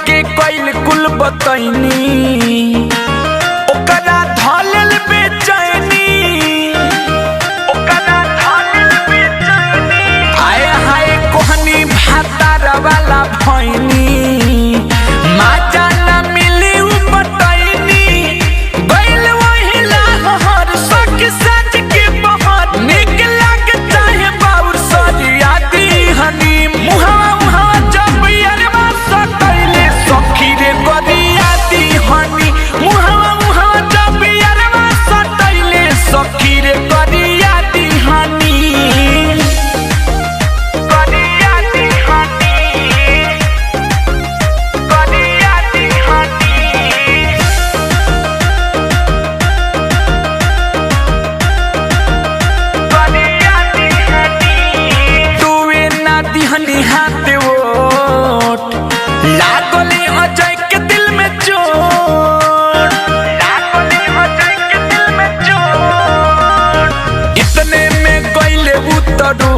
के कइल कुल बतैनी ओकरा धलल बेचैनी आए हाय कोहनी भातार वाला भैनी माजा ना मिली उ बतैनी गइल वही लहर सख सच के बहर निक लग चाहे बाउर सरिया दीहनी मुहावा जब यारवा सकैले सखी रे गरिया दीहनी मुहावा जब यारवा सकैले सखी रे गरिया दीहनी दिहनी हाथ वोट लागले अजय के दिल में चोट इतने में गइले उतरू